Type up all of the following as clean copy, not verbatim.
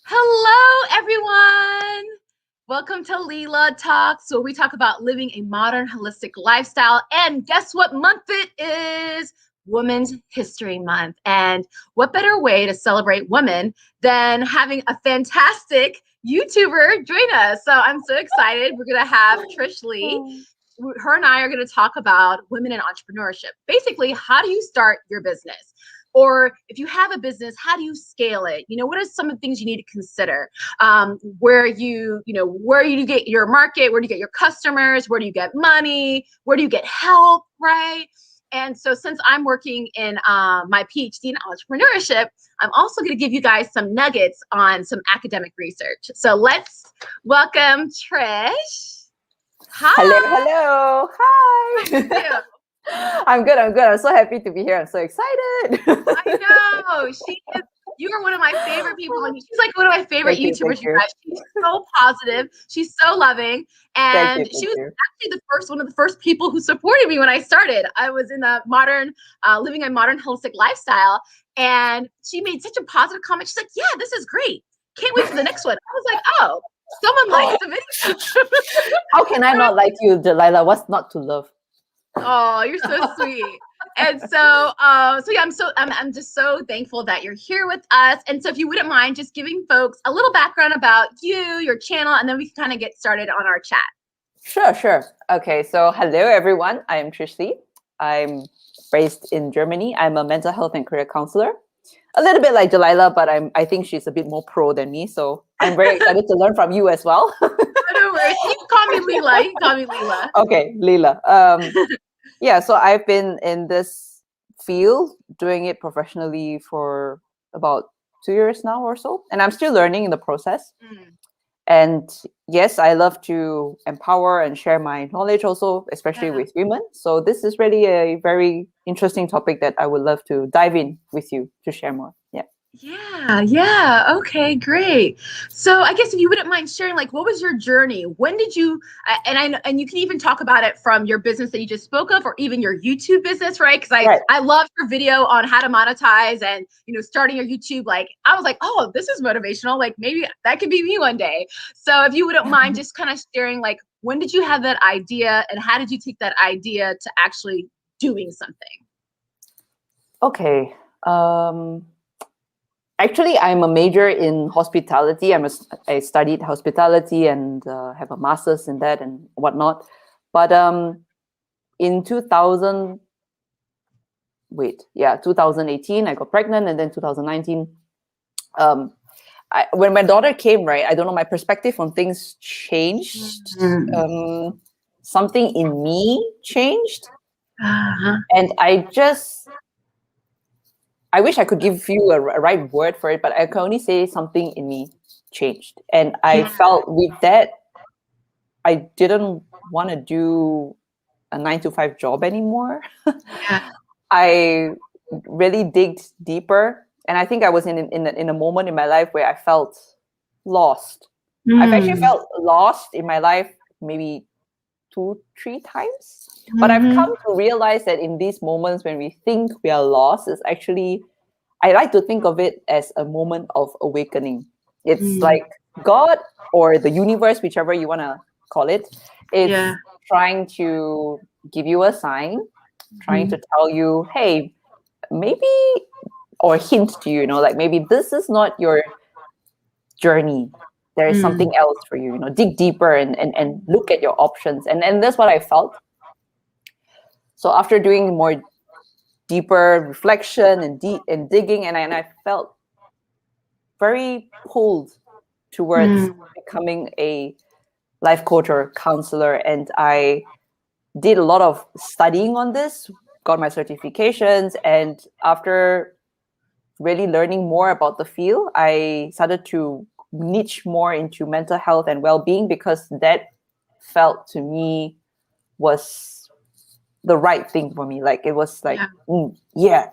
Hello, everyone. Welcome to Lila Talks, where we talk about living a modern, holistic lifestyle. And guess what month it is? Women's History Month. And what better way to celebrate women than having a fantastic YouTuber join us? So I'm so excited. We're going to have Trish Lee. Her and I are going to talk about women in entrepreneurship. Basically, how do you start your business? Or if you have a business, how do you scale it? What are some of the things you need to consider? Where you get your market, where do you get your customers, where do you get money, where do you get help, right? And so since I'm working in my PhD in entrepreneurship, I'm also going to give you guys some nuggets on some academic research. So let's welcome Trish. Hi. Hello. Hi. I'm good. I'm so happy to be here. I'm so excited. I know. You are one of my favorite people. And she's like one of my favorite YouTubers, you guys. She's so positive. She's so loving. And she was actually one of the first people who supported me when I started. I was in the living a modern holistic lifestyle. And she made such a positive comment. She's like, yeah, this is great. Can't wait for the next one. I was like, oh, someone likes the video. How can I not like you, Delilah? What's not to love? Oh, you're so sweet. And so yeah, I'm just so thankful that you're here with us. And so if you wouldn't mind just giving folks a little background about you, your channel, and then we can kind of get started on our chat. Sure. Okay, so hello everyone. I am Trish Lee. I'm based in Germany. I'm a mental health and career counselor. A little bit like Delilah, but I think she's a bit more pro than me. So I'm very excited to learn from you as well. No worries. You can call me Lila. Okay, Lila. Yeah, so I've been in this field doing it professionally for about 2 years now or so. And I'm still learning in the process. And yes, I love to empower and share my knowledge also, especially with women. So this is really a very interesting topic that I would love to dive in with you to share more. Yeah. Okay, great. So I guess if you wouldn't mind sharing, like, what was your journey? When did you, and you can even talk about it from your business that you just spoke of, or even your YouTube business, right? Because I loved your video on how to monetize and, starting your YouTube. Like, I was like, oh, this is motivational. Like, maybe that could be me one day. So if you wouldn't mind just kind of sharing, like, when did you have that idea and how did you take that idea to actually doing something? Okay. Actually, I'm a major in hospitality. I studied hospitality and have a master's in that and whatnot. But in 2018, I got pregnant, and then 2019, when my daughter came, right, I don't know, my perspective on things changed. Something in me changed, and I wish I could give you a right word for it, but I can only say something in me changed. And I felt with that, I didn't want to do a 9-to-5 job anymore. I really digged deeper. And I think I was in a moment in my life where I felt lost. I've actually felt lost in my life maybe 2-3 times. But I've come to realize that in these moments when we think we are lost, it's actually, I like to think of it as a moment of awakening. It's like God or the universe, whichever you want to call it, is trying to give you a sign, trying to tell you, hey, maybe, or hint to you, like maybe this is not your journey. There is something else for you, dig deeper and look at your options. And that's what I felt. So after doing more deeper reflection and digging, and I felt very pulled towards becoming a life coach or counselor. And I did a lot of studying on this, got my certifications. And after really learning more about the field, I started to niche more into mental health and well-being, because that felt to me was the right thing for me. Like, it was like,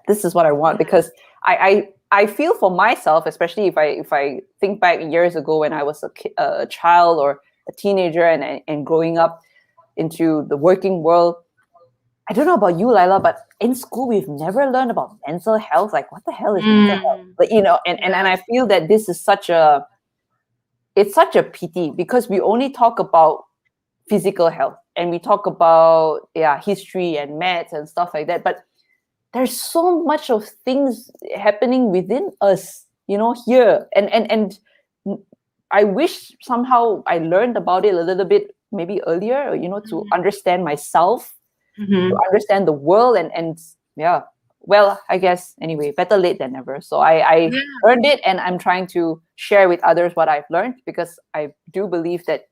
this is what I want. Because I feel for myself, especially if I think back years ago when I was a child or a teenager and growing up into the working world. I don't know about you, Lila, but in school we've never learned about mental health. Like, what the hell is mental health? But and I feel that this is such a it's such a pity because we only talk about physical health and we talk about history and maths and stuff like that, but there's so much of things happening within us, here. And I wish somehow I learned about it a little bit maybe earlier, to understand myself, to understand the world, and yeah. Well, I guess anyway, better late than never. So I learned it, and I'm trying to share with others what I've learned, because I do believe that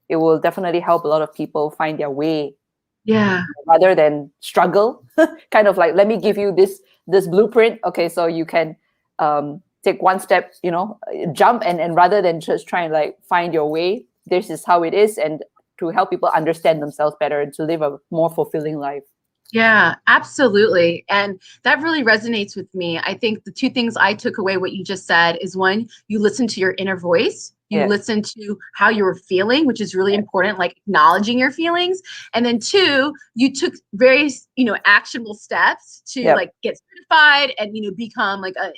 it will definitely help a lot of people find their way, rather than struggle. Kind of like, let me give you this blueprint, okay, so you can take one step, jump, and rather than just try and like find your way, this is how it is, and to help people understand themselves better and to live a more fulfilling life. Yeah, absolutely. And that really resonates with me. I think the two things I took away what you just said is, one, you listen to your inner voice. You listen to how you were feeling, which is really important, like acknowledging your feelings. And then two, you took very, actionable steps to like get certified and, become like a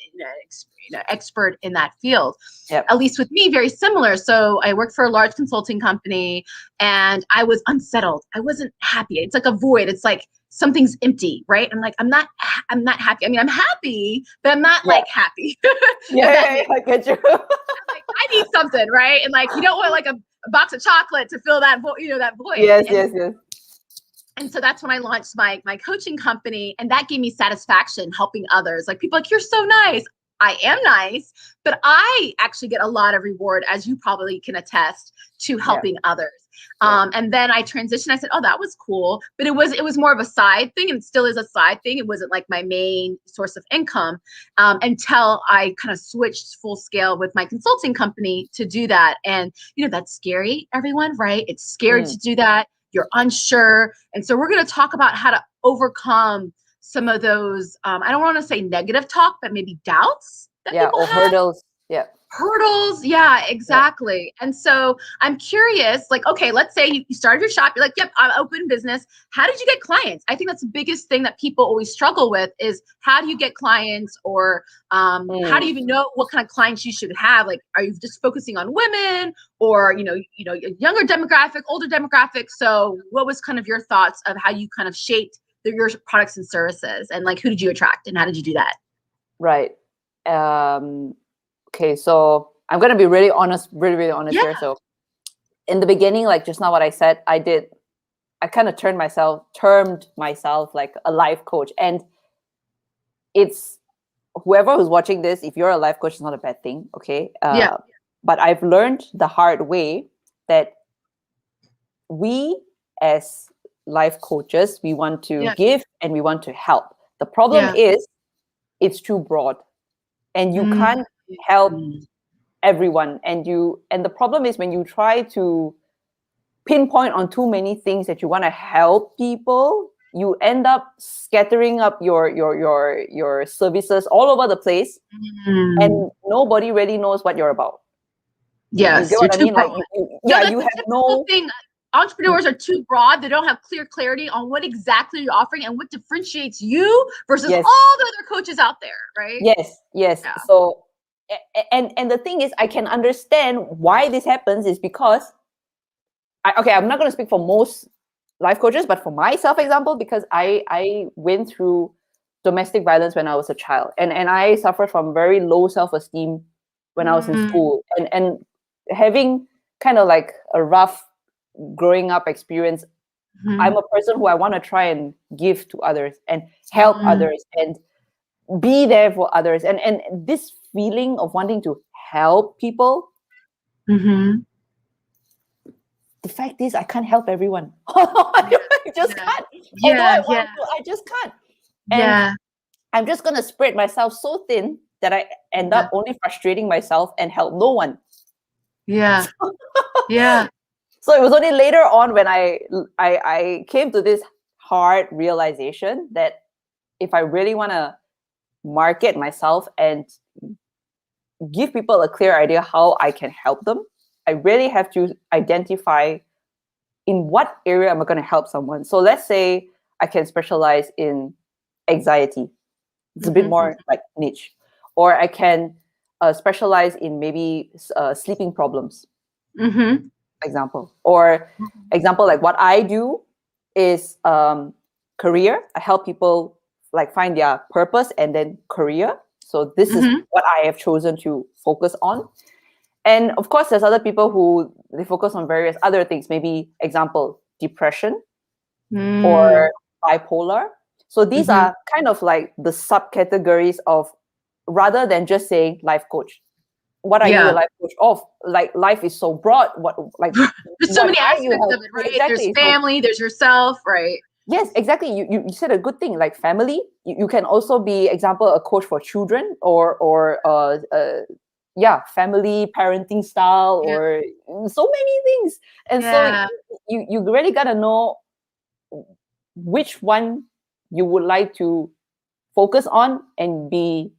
expert in that field. At least with me, very similar. So I worked for a large consulting company and I was unsettled. I wasn't happy. It's like a void. It's like something's empty, right? I'm like, I'm not happy. I mean, I'm happy, but I'm not like happy. I get you. Like, I need something, right? And like, you don't want like a box of chocolate to fill that that void. Yes. And so that's when I launched my coaching company, and that gave me satisfaction helping others. Like, people like, you're so nice. I am nice, but I actually get a lot of reward, as you probably can attest, to helping others. And then I transitioned. I said, oh, that was cool. But it was more of a side thing, and it still is a side thing. It wasn't like my main source of income until I kind of switched full scale with my consulting company to do that. And, that's scary, everyone, right? It's scary to do that. You're unsure. And so we're going to talk about how to overcome some of those, I don't want to say negative talk, but maybe doubts that people have. Hurdles. Hurdles. Yeah, exactly. And so I'm curious, like, okay, let's say you started your shop. You're like, yep, I'm open business. How did you get clients? I think that's the biggest thing that people always struggle with is, how do you get clients, or how do you even know what kind of clients you should have? Like, are you just focusing on women, or, younger demographic, older demographic? So what was kind of your thoughts of how you kind of shaped your products and services, and like, who did you attract and how did you do that? Right. Okay, so I'm gonna be really honest here. So in the beginning, like just now what I said, I kind of termed myself like a life coach. And it's, whoever who's watching this, if you're a life coach, it's not a bad thing, okay? But I've learned the hard way that we as life coaches, we want to give and we want to help. The problem is it's too broad, and you can't help everyone. And the problem is, when you try to pinpoint on too many things that you want to help people, you end up scattering up your services all over the place, and nobody really knows what you're about. Yes, you get what I mean? Like, you have no thing. Entrepreneurs are too broad. They don't have clear clarity on what exactly you're offering and what differentiates you versus all the other coaches out there, right? Yes. Yeah. So, and the thing is, I can understand why this happens is because, I'm not going to speak for most life coaches, but for myself, example, because I went through domestic violence when I was a child, and I suffered from very low self-esteem when I was in school, and having kind of like a rough growing up experience. I'm a person who I want to try and give to others and help others and be there for others, and this feeling of wanting to help people, the fact is I can't help everyone. I just can't. Although I want to, I just can't. And I'm just gonna spread myself so thin that I end up only frustrating myself and help no one. So it was only later on when I came to this hard realization that if I really want to market myself and give people a clear idea how I can help them, I really have to identify in what area am I going to help someone. So let's say I can specialize in anxiety. It's a bit more like niche. Or I can specialize in maybe sleeping problems, Mm-hmm. example. Or example, like what I do is career. I help people like find their purpose and then career. So this is Mm-hmm. what I have chosen to focus on. And of course, there's other people who they focus on various other things. Maybe example, depression or bipolar. So these Mm-hmm. are kind of like the subcategories of, rather than just saying life coach. What are you a Yeah. life coach of? Like life is so broad. There's so What many are you aspects of help? it, right? There's Exactly. So family, there's yourself, right? yes, exactly. You said a good thing. Like family, you can also be example a coach for children or yeah, family parenting style Yeah. or so many things. And so Yeah. you really gotta know which one you would like to focus on and be,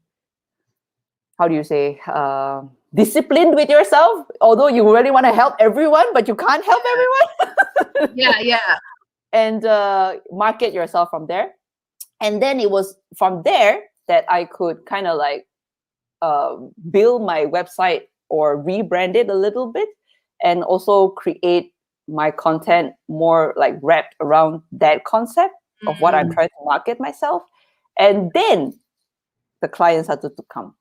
how do you say, disciplined with yourself, although you really want to help everyone but you can't help everyone. Yeah. Yeah. And market yourself from there. And then it was from there that I could kind of like build my website or rebrand it a little bit, and also create my content more like wrapped around that concept of what I'm Mm. trying to market myself. And then the clients started to come.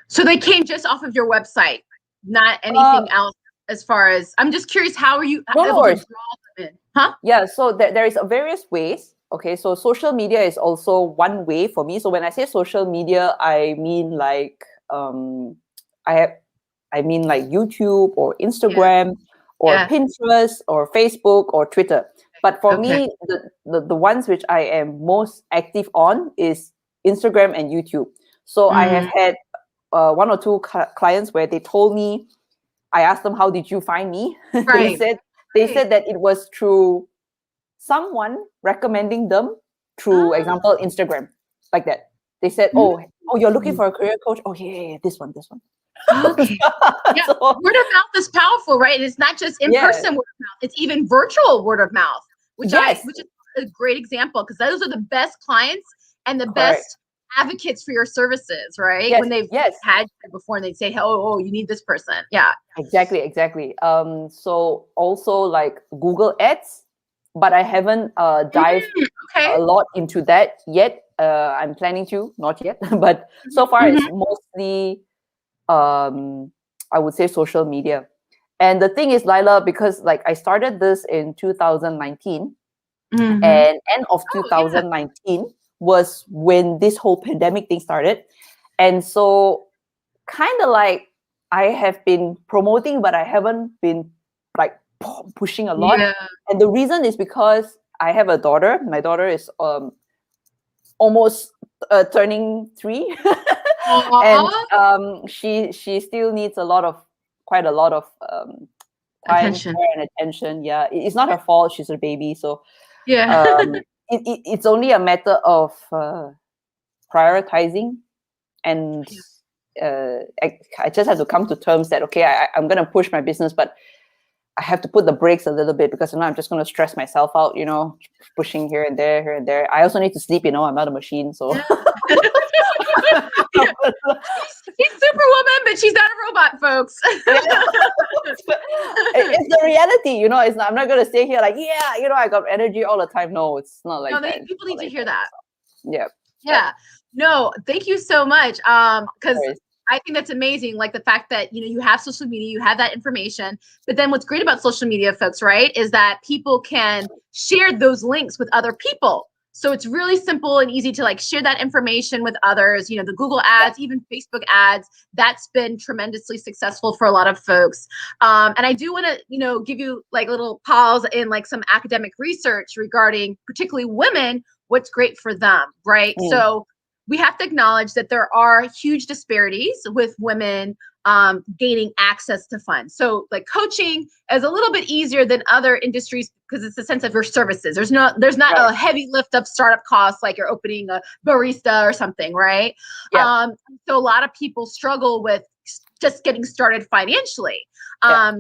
So they came just off of your website, not Uh, anything else. As far as I'm just curious, how are you no, no able to worries. draw them in? Huh? Yeah, so there is various ways. Okay, so social media is also one way for me. So when I say social media, I mean like I have I mean like YouTube or Yeah. Instagram or Yeah. Pinterest or Facebook or Twitter. But for Okay. me, the ones which I am most active on is Instagram and YouTube. So I have Mm. had one or two clients where they told me, I asked them, how did you find me? they Right. said they Right. said that it was through someone recommending them through Ah. example Instagram, like that. They said, Mm. oh, you're looking for a career coach. Oh yeah, this one. Okay. Yeah. So Word of mouth is powerful, right? And it's not just in yeah, person word of mouth; it's even virtual word of mouth, yes, which is a great example because those are the best clients and the correct. best advocates for your services, right? Yes, When they've yes, had you before and they say, oh, you need this person. Yeah. exactly. So also like Google Ads, but I haven't dived Okay. a lot into that yet. I'm planning to, not yet, but so far Mm-hmm. it's mostly I would say social media. And the thing is, Lila, because like I started this in 2019, Mm-hmm. and end of Oh, yeah. 2019 was when this whole pandemic thing started. And so kind of like I have been promoting, but I haven't been like pushing a lot. Yeah. And the reason is because I have a daughter. My daughter is almost turning 3. And Aw. she still needs quite a lot of time, Attention. care, and attention. Yeah, it's not her fault. She's a baby, so Yeah. um, it's only a matter of prioritizing. And I just have to come to terms that okay, I'm going to push my business, but I have to put the brakes a little bit because I'm just going to stress myself out. Pushing here and there, here and there. I also need to sleep. I'm not a machine, so. Yeah. Yeah. She's superwoman, but she's not a robot, folks. It's the reality, it's not, I'm not gonna stay here like, yeah, I got energy all the time. No, it's not like No, that. people Not need to like hear that. that. So, yeah. Yeah. No, thank you so much. No Because worries. I think that's amazing. Like the fact that, you have social media, you have that information. But then what's great about social media, folks, right, is that people can share those links with other people. So it's really simple and easy to like share that information with others. The Google Yeah. ads, even Facebook ads, that's been tremendously successful for a lot of folks. And I do want to, give you like a little pause in like some academic research regarding particularly women, what's great for them, right? Mm. So we have to acknowledge that there are huge disparities with women gaining access to funds. So like coaching is a little bit easier than other industries because it's a sense of your services. There's not Right. a heavy lift of startup costs like you're opening a barista or something, right? Yeah. So a lot of people struggle with just getting started financially. Yeah.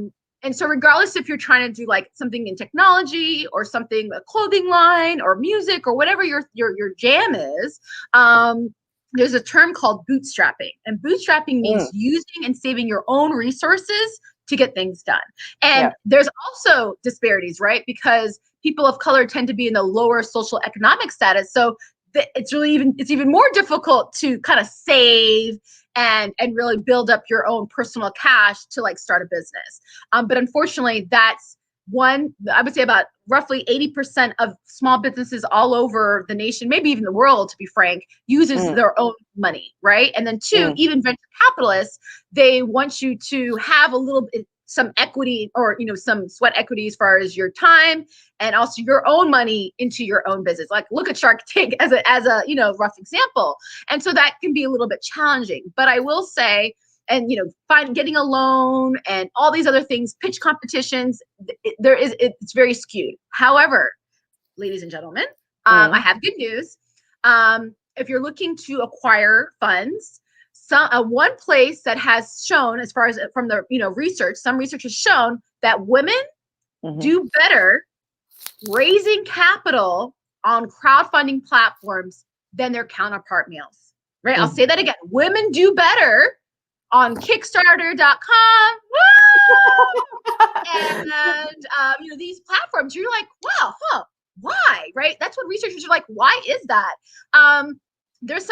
And so regardless if you're trying to do like something in technology or something, a clothing line or music or whatever your jam is, there's a term called bootstrapping, and bootstrapping means using and saving your own resources to get things done. And there's also disparities, right? Because people of color tend to be in the lower social economic status. So it's even more difficult to kind of save and really build up your own personal cash to like start a business. But unfortunately, that's one, I would say about roughly 80% of small businesses all over the nation, maybe even the world, to be frank, uses their own money, right? And then two, even venture capitalists, they want you to have a little bit, some equity, or some sweat equity as far as your time and also your own money into your own business. Like look at Shark Tank as a rough example. And so that can be a little bit challenging. But I will say, and getting a loan and all these other things, pitch competitions, it's very skewed. However, ladies and gentlemen, I have good news. If you're looking to acquire funds, one place that has shown, as far as from the research, some research has shown that women do better raising capital on crowdfunding platforms than their counterpart males. Right? I'll say that again. Women do better on Kickstarter.com. And these platforms, you're like, wow, why? Right? That's what researchers are like, why is that? There's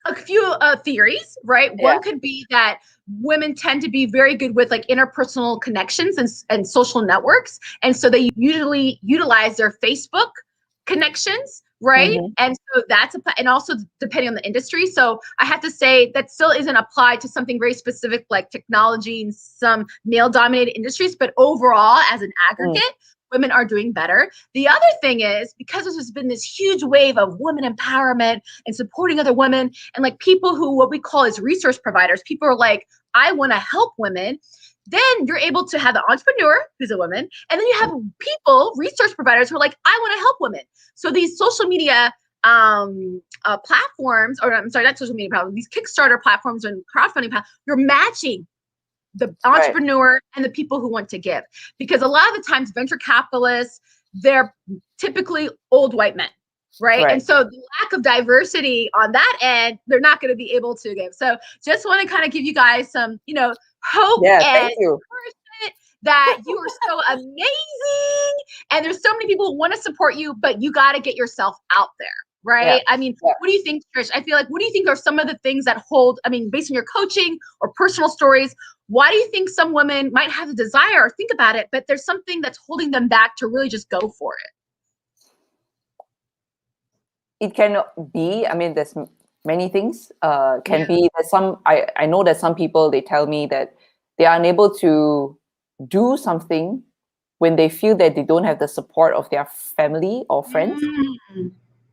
a few theories, right? Yeah. One could be that women tend to be very good with like interpersonal connections and social networks. And so they usually utilize their Facebook connections, right? And so and also depending on the industry. So I have to say that still isn't applied to something very specific like technology and some male dominated industries, but overall as an aggregate, women are doing better. The other thing is, because there's been this huge wave of women empowerment and supporting other women, and like people who, what we call as resource providers, people are like, I want to help women. Then you're able to have the entrepreneur who's a woman, and then you have people, resource providers, who are like, I want to help women. So these social media platforms, or I'm sorry, not social media platforms, these Kickstarter platforms and crowdfunding platforms, you're matching the entrepreneur and the people who want to give. Because a lot of the times venture capitalists, they're typically old white men, right? And so the lack of diversity on that end, they're not going to be able to give. So just want to kind of give you guys some, hope and encouragement that you are so amazing. And there's so many people who want to support you, but you got to get yourself out there. Right. I mean, what do you think, Trish? I feel like, what do you think are some of the things that hold, based on your coaching or personal stories, why do you think some women might have the desire or think about it, but there's something that's holding them back to really just go for it? It can be, there's many things. Can be that I know that some people, they tell me that they are unable to do something when they feel that they don't have the support of their family or friends.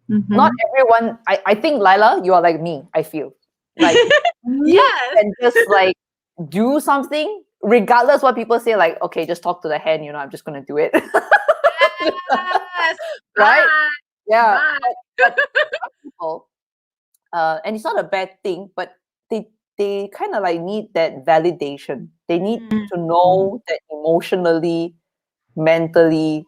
Not everyone, I think, Lila, you are like me, I feel. Like, and just like do something, regardless what people say, like, okay, just talk to the hand, I'm just going to do it. Right? Yeah. But people, and it's not a bad thing, but they kind of like need that validation. They need to know that emotionally, mentally,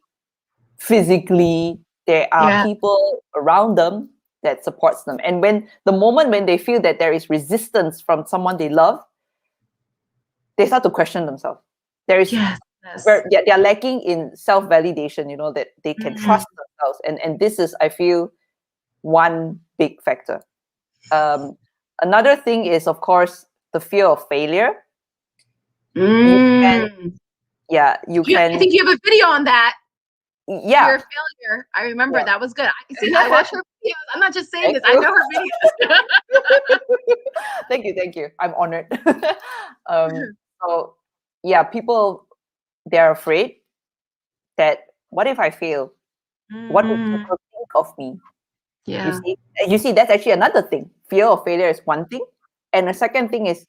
physically, there are people around them that supports them. And the moment when they feel that there is resistance from someone they love, they start to question themselves. There is where they're lacking in self-validation, that they can trust themselves. And this is, I feel, one big factor. Another thing is, of course, the fear of failure. You can. I think you have a video on that. Yeah. Fear of failure. I remember that was good. I watch her videos. I'm not just saying this. I know her videos. Thank you. I'm honored. So yeah, people, they're afraid that what if I fail? What would people think of me? Yeah. You see, that's actually another thing. Fear of failure is one thing. And the second thing is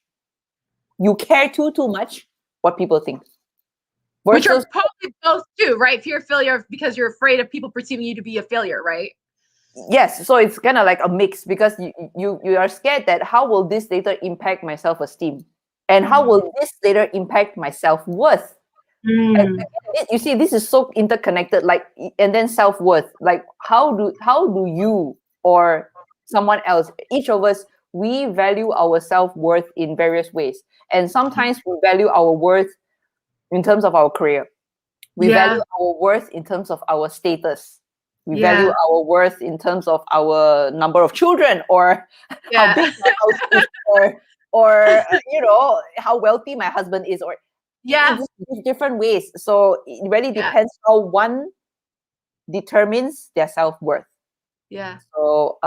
you care too much what people think. Which are probably both too, right? Fear of failure because you're afraid of people perceiving you to be a failure, right? Yes. So it's kind of like a mix, because you are scared that how will this later impact my self-esteem? And how will this later impact my self-worth? And you see, this is so interconnected, and then self-worth. Like how do you or someone else. Each of us, we value our self-worth in various ways. And sometimes we value our worth in terms of our career. We value our worth in terms of our status. We value our worth in terms of our number of children, or how big my house is, or how wealthy my husband is, or in different ways. So it really depends how one determines their self-worth. So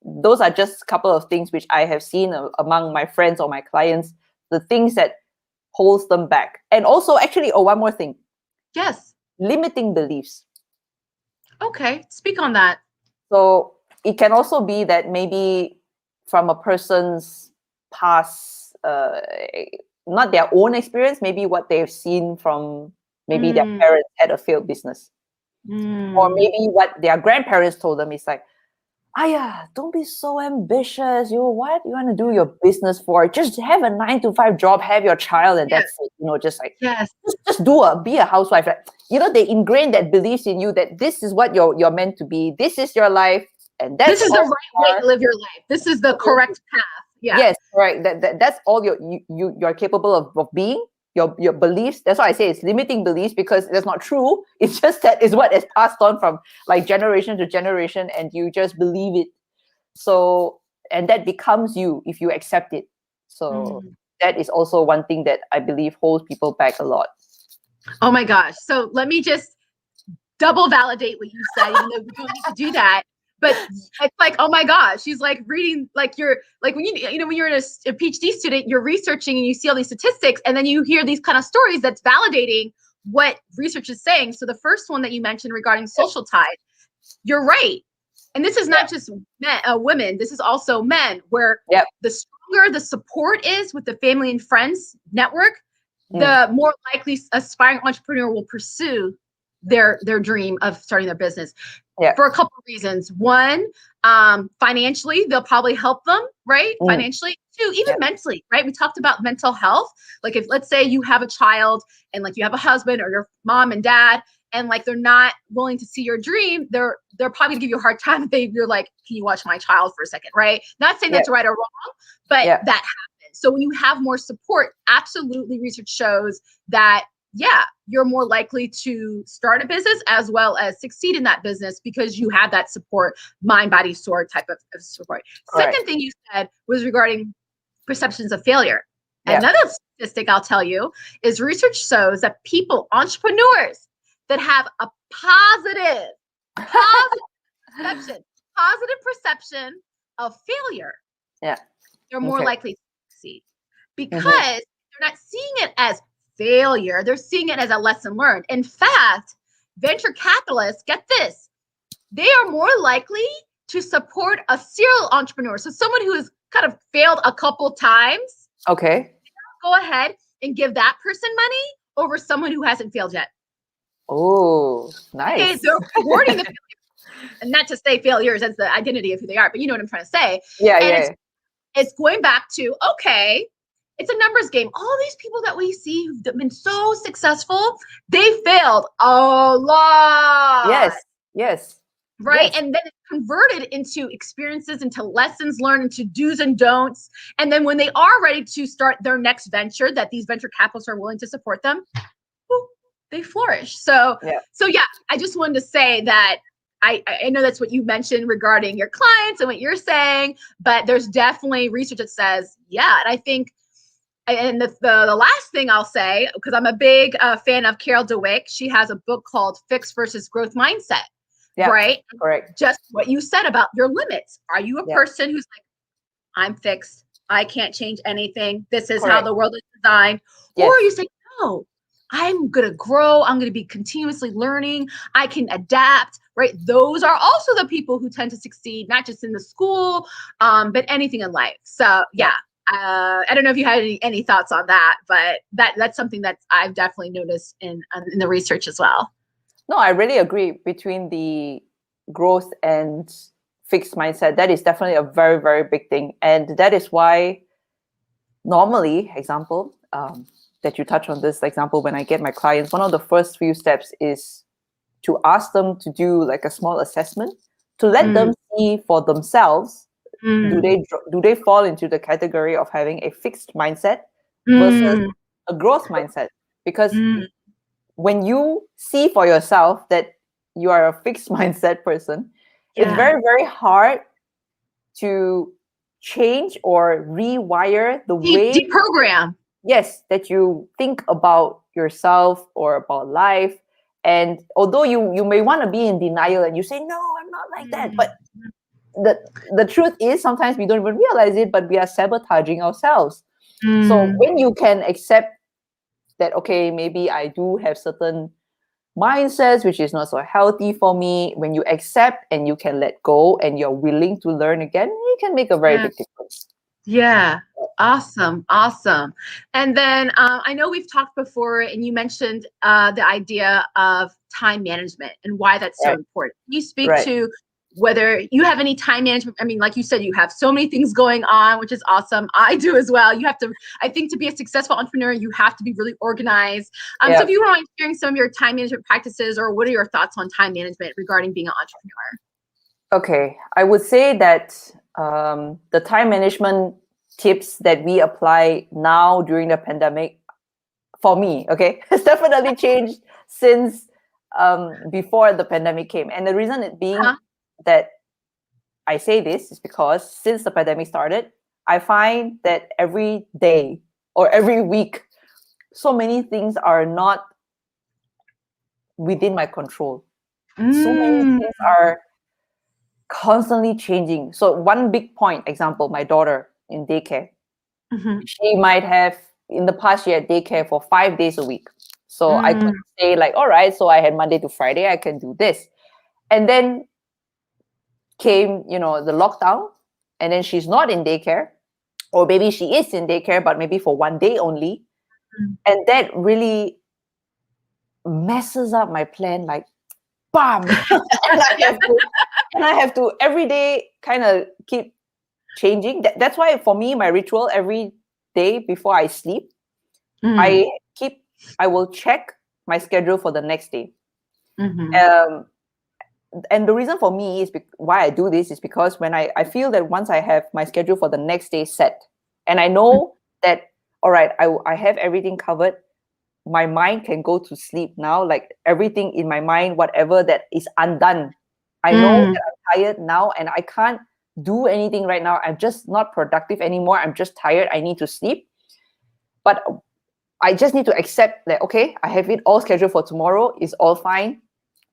those are just a couple of things which I have seen among my friends or my clients, the things that holds them back. And also, actually, one more thing. Yes. Limiting beliefs. Okay, speak on that. So it can also be that maybe from a person's past, not their own experience, maybe what they've seen from maybe their parents had a failed business. Or maybe what their grandparents told them is like, Aya, don't be so ambitious. What you want to do your business for? Just have a 9-to-5 job, have your child, and that's it. Just like just be a housewife. Like, they ingrain that beliefs in you that this is what you're meant to be. This is your life, and that's this is the right way to live your life. This is the correct path. Yeah. Yes, right. That's all you're capable of being. Your beliefs. That's why I say it's limiting beliefs, because that's not true. It's just that is what is passed on from like generation to generation, and you just believe it. So, and that becomes you if you accept it. So that is also one thing that I believe holds people back a lot. Oh my gosh. So let me just double validate what you said, even though we don't need to do that. But it's like, oh my gosh, she's like reading, like you're like when when you're a PhD student, you're researching and you see all these statistics, and then you hear these kind of stories that's validating what research is saying. So the first one that you mentioned regarding social ties, you're right. And this is not just women, this is also men, where the stronger the support is with the family and friends network, the more likely aspiring entrepreneur will pursue their dream of starting their business. For a couple of reasons. One, financially, they'll probably help them, right? Financially. Two, even mentally, right? We talked about mental health. Like if, let's say you have a child and like you have a husband or your mom and dad, and like they're not willing to see your dream, they're probably gonna give you a hard time if you're like, can you watch my child for a second, right? Not saying that's right or wrong, but that happens. So when you have more support, absolutely, research shows that you're more likely to start a business as well as succeed in that business because you have that support, mind, body, sword type of support. Second thing you said was regarding perceptions of failure. Another statistic I'll tell you is research shows that entrepreneurs that have a positive perception of failure, they're more likely to succeed because they're not seeing it as failure. They're seeing it as a lesson learned. In fact, venture capitalists, get this, they are more likely to support a serial entrepreneur. So someone who has kind of failed a couple times. Okay. Go ahead and give that person money over someone who hasn't failed yet. Oh, nice. Okay, they're rewarding the failure. And not to say failures as the identity of who they are, but you know what I'm trying to say. It's going back to, okay, it's a numbers game. All these people that we see who've been so successful, they failed a lot. Yes. Right. And then it's converted into experiences, into lessons learned, into do's and don'ts. And then when they are ready to start their next venture, that these venture capitalists are willing to support them, they flourish. So I just wanted to say that I know that's what you mentioned regarding your clients and what you're saying, but there's definitely research that says, and I think, and the last thing I'll say, because I'm a big fan of Carol Dweck, she has a book called Fixed versus Growth Mindset, right? Correct. Just what you said about your limits. Are you a person who's like, I'm fixed, I can't change anything, this is how the world is designed? Or you say, no, I'm going to grow, I'm going to be continuously learning, I can adapt, right? Those are also the people who tend to succeed, not just in the school, but anything in life. So I don't know if you had any thoughts on that, but that's something that I've definitely noticed in the research as well. No, I really agree between the growth and fixed mindset. That is definitely a very, very big thing. And that is why normally, example, that you touch on this example, when I get my clients, one of the first few steps is to ask them to do like a small assessment to let them see for themselves, Mm. do they fall into the category of having a fixed mindset versus Mm. a growth mindset? Because Mm. when you see for yourself that you are a fixed mindset person, it's Yeah. very, very hard to change or rewire the way, Deprogram. yes, that you think about yourself or about life. And although you may want to be in denial and you say, no, I'm not like that, but the the truth is sometimes we don't even realize it, but we are sabotaging ourselves. So when you can accept that, okay, maybe I do have certain mindsets which is not so healthy for me, when you accept and you can let go and you're willing to learn again, you can make a very Yeah. big difference. Yeah. Awesome. Awesome. And then I know we've talked before and you mentioned the idea of time management and why that's so Right. important. Can you speak Right. to whether you have any time management? I mean, like you said, you have so many things going on, which is awesome. I do as well. You have to, I think to be a successful entrepreneur, you have to be really organized. So Yeah. if you want sharing some of your time management practices, or what are your thoughts on time management regarding being an entrepreneur? Okay. I would say that the time management tips that we apply now during the pandemic, for me, okay, has definitely changed since before the pandemic came. And the reason it being that I say this is because since the pandemic started, I find that every day or every week, so many things are not within my control. So many things are constantly changing. So one big point, example, my daughter in daycare, she might have in the past she had daycare for 5 days a week. So I could say like, all right, so I had Monday to Friday, I can do this. And then came, the lockdown, and then she's not in daycare, or maybe she is in daycare, but maybe for one day only. And that really messes up my plan, like, bam! and I have to every day kind of keep changing. That's why for me, my ritual every day before I sleep, I will check my schedule for the next day. And the reason for me is why I do this is because when I feel that once I have my schedule for the next day set, and I know that, all right, I have everything covered, my mind can go to sleep now. Like everything in my mind, whatever that is undone, I know that I'm tired now and I can't do anything right now. I'm just not productive anymore. I'm just tired. I need to sleep. But I just need to accept that, okay, I have it all scheduled for tomorrow. It's all fine.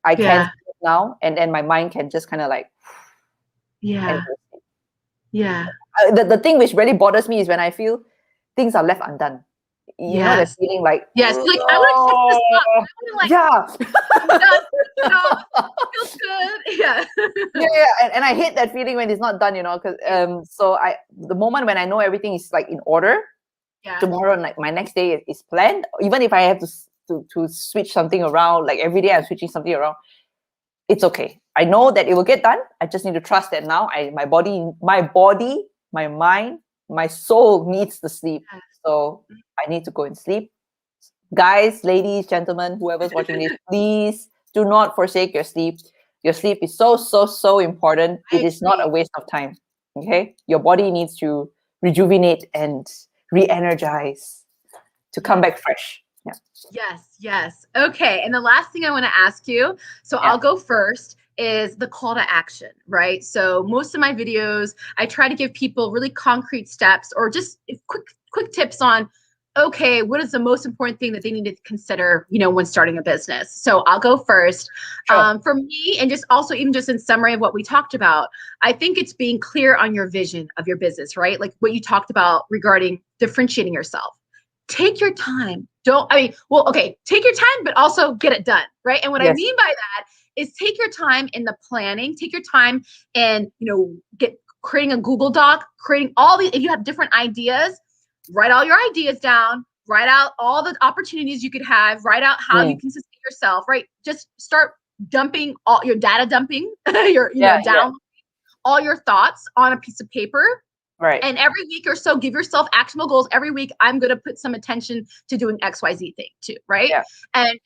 I can sleep now. And then my mind can just kind of like, and the thing which really bothers me is when I feel things are left undone. You know that feeling like, like I want to check this box. I want to like, feels good. And I hate that feeling when it's not done, because so the moment when I know everything is like in order, tomorrow, like my next day is planned. Even if I have to switch something around, like every day I'm switching something around, it's okay. I know that it will get done. I just need to trust that now. My body, my mind, my soul needs to sleep. So I need to go and sleep. Guys, ladies, gentlemen, whoever's watching this, please do not forsake your sleep. Your sleep is so, so, so important. It is not a waste of time. Okay? Your body needs to rejuvenate and re-energize to come back fresh. Yeah. Yes. Okay. And the last thing I want to ask you, so I'll go first, is the call to action, right? So most of my videos, I try to give people really concrete steps or just quick tips on, okay, what is the most important thing that they need to consider, when starting a business? So I'll go first. Sure. For me, and just also even just in summary of what we talked about, I think it's being clear on your vision of your business, right? Like what you talked about regarding differentiating yourself. Take your time. Take your time, but also get it done, right? And what I mean by that is take your time in the planning, take your time and, creating a Google Doc, creating all these, if you have different ideas, write all your ideas down, write out all the opportunities you could have, write out how you can sustain yourself, right? Just start dumping all your downloading all your thoughts on a piece of paper. Right. And every week or so, give yourself actionable goals. Every week, I'm going to put some attention to doing XYZ thing too, right? Yeah.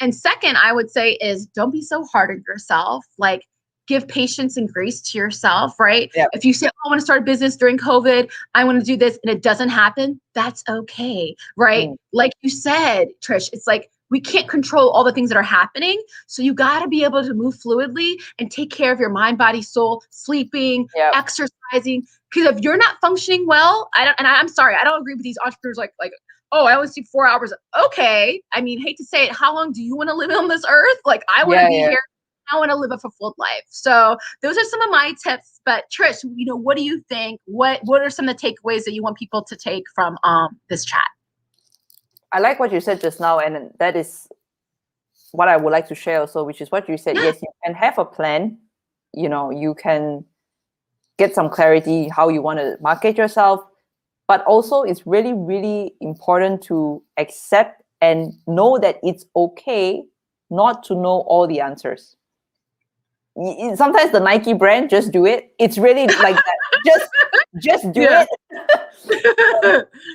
And second, I would say is don't be so hard on yourself. Like give patience and grace to yourself, right? Yep. If you say, oh, I want to start a business during COVID, I want to do this, and it doesn't happen, that's okay, right? Like you said, Trish, it's like we can't control all the things that are happening. So you got to be able to move fluidly and take care of your mind, body, soul, sleeping, Yep. exercising. Because if you're not functioning well, I'm sorry, I don't agree with these entrepreneurs like, oh, I only sleep 4 hours. Okay. I mean, hate to say it, how long do you want to live on this earth? Like, I want to be here. I want to live a fulfilled life. So those are some of my tips. But Trish, what do you think? What are some of the takeaways that you want people to take from this chat? I like what you said just now, and that is what I would like to share also, which is what you said. Yes, you can have a plan. You can get some clarity how you want to market yourself, but also it's really, really important to accept and know that it's okay not to know all the answers. Sometimes the Nike brand, just do it. It's really like that. Just do it.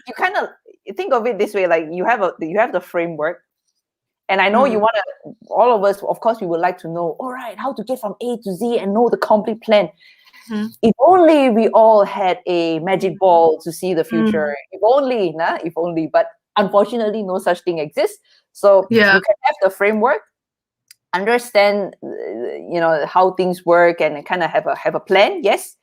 You kind of think of it this way, like you have the framework, and I know you want to, all of us, of course, we would like to know, all right, how to get from A to Z and know the complete plan. If only we all had a magic ball to see the future. If only, but unfortunately no such thing exists. So you can have the framework, understand how things work, and kind of have a plan, yes,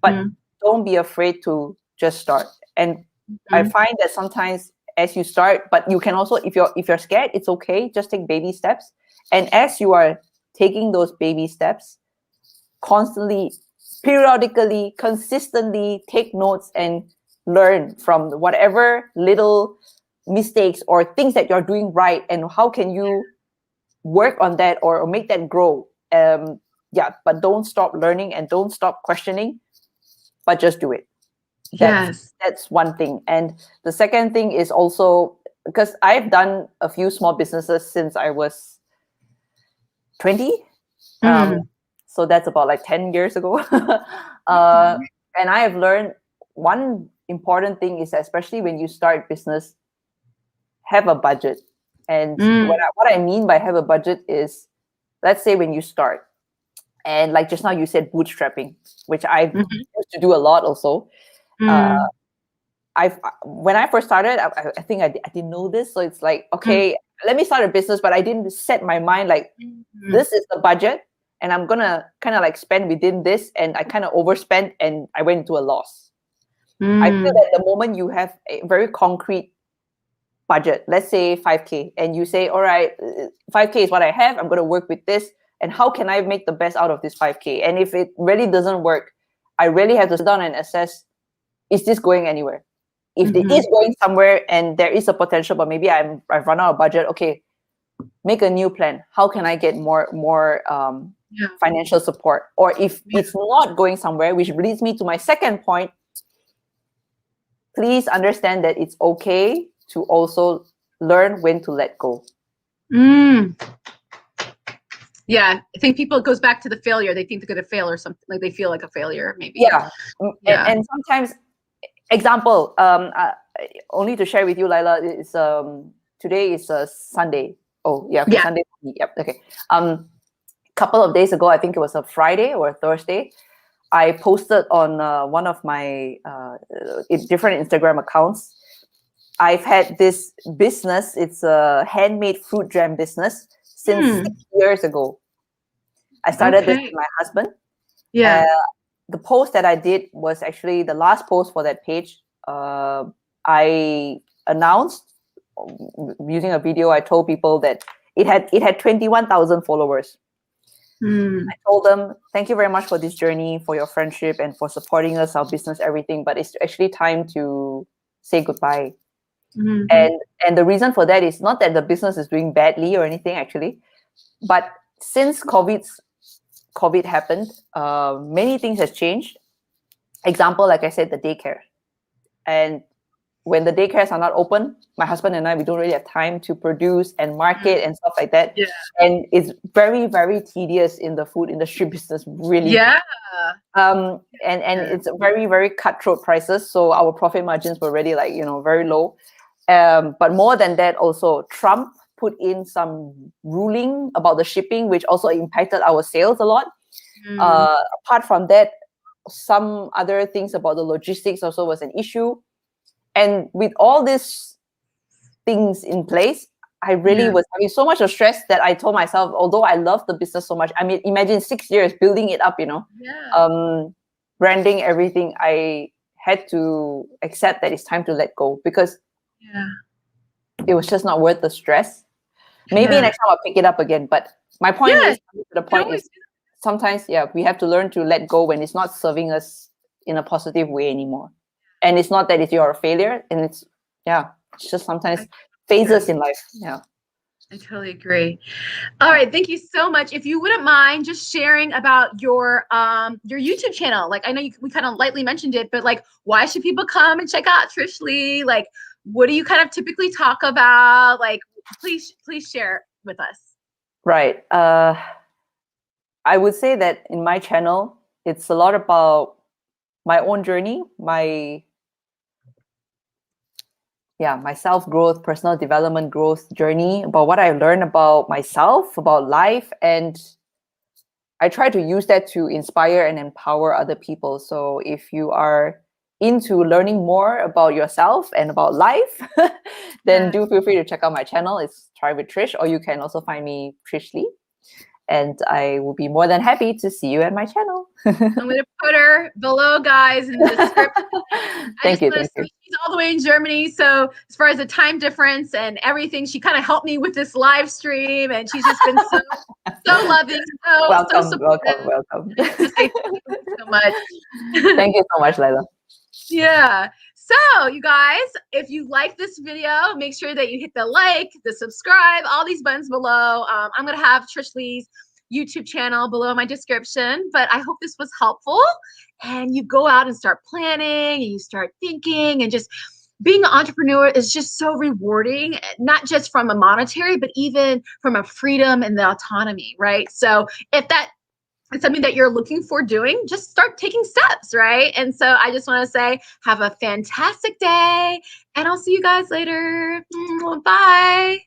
but don't be afraid to just start. And I find that sometimes as you start, but you can also, if you're scared, it's okay, just take baby steps. And as you are taking those baby steps, constantly, periodically, consistently take notes and learn from whatever little mistakes or things that you're doing right, and how can you work on that or make that grow. But don't stop learning and don't stop questioning, but just do it. That's one thing. And the second thing is also, because I've done a few small businesses since I was 20. So that's about like 10 years ago. And I have learned one important thing is, especially when you start business, have a budget. And what I mean by have a budget is, let's say when you start, and like just now you said bootstrapping, which I used to do a lot also. When I first started, I think I didn't know this. So it's like, okay, let me start a business, but I didn't set my mind like, this is the budget, and I'm going to kind of like spend within this. And I kind of overspent and I went into a loss. I feel that the moment you have a very concrete budget, let's say 5K, and you say, all right, 5K is what I have, I'm going to work with this, and how can I make the best out of this 5K? And if it really doesn't work, I really have to sit down and assess, is this going anywhere? If it is going somewhere and there is a potential, but maybe I've run out of budget, okay, make a new plan. How can I get more financial support? Or if it's not going somewhere, which leads me to my second point, please understand that it's okay to also learn when to let go. Yeah, I think people, it goes back to the failure. They think they're going to fail or something, like they feel like a failure, maybe. Yeah. And sometimes, example, only to share with you, Lila, is today is Sunday. Oh, yeah, okay, Sunday. Yep, okay. Couple of days ago, I think it was a Friday or a Thursday, I posted on one of my different Instagram accounts. I've had this business. It's a handmade fruit jam business since 6 years ago. I started this with my husband. The post that I did was actually the last post for that page. I announced using a video. I told people that it had 21,000 followers. I told them, thank you very much for this journey, for your friendship, and for supporting us, our business, everything. But it's actually time to say goodbye. And the reason for that is not that the business is doing badly or anything, actually, but since COVID happened, many things has changed. Example, like I said, the daycare. And when the daycares are not open, my husband and I, we don't really have time to produce and market and stuff like that. And it's very, very tedious in the food industry business, really. And it's very, very cutthroat prices. So our profit margins were already like, very low. But more than that, also Trump put in some ruling about the shipping, which also impacted our sales a lot. Mm. Apart from that, some other things about the logistics also was an issue. And with all these things in place, I really was having so much of stress that I told myself, although I love the business so much, I mean, imagine 6 years building it up, branding everything, I had to accept that it's time to let go because it was just not worth the stress. Maybe next time I'll pick it up again. But my point is, the point is, sometimes, we have to learn to let go when it's not serving us in a positive way anymore. And it's not that it's you're a failure, and it's just sometimes phases in life. Yeah. I totally agree. All right, thank you so much. If you wouldn't mind just sharing about your YouTube channel. Like, I know we kind of lightly mentioned it, but like, why should people come and check out Trish Lee? Like, what do you kind of typically talk about? Like, please share with us. Right. I would say that in my channel, it's a lot about my own journey, my self-growth, personal development growth journey, about what I learned about myself, about life. And I try to use that to inspire and empower other people. So if you are into learning more about yourself and about life, then do feel free to check out my channel. It's Try with Trish, or you can also find me Trish Lee. And I will be more than happy to see you at my channel. I'm going to put her below, guys, in the description. Thank you. She's all the way in Germany. So as far as the time difference and everything, she kind of helped me with this live stream. And she's just been so loving. Welcome. Thank you so much. Thank you so much, Lila. Yeah. So you guys, if you like this video, make sure that you hit the like, the subscribe, all these buttons below. I'm going to have Trish Lee's YouTube channel below in my description, but I hope this was helpful and you go out and start planning and you start thinking, and just being an entrepreneur is just so rewarding, not just from a monetary, but even from a freedom and the autonomy, right? So if that it's something that you're looking for doing, just start taking steps, right? And so I just want to say, have a fantastic day, and I'll see you guys later. Bye.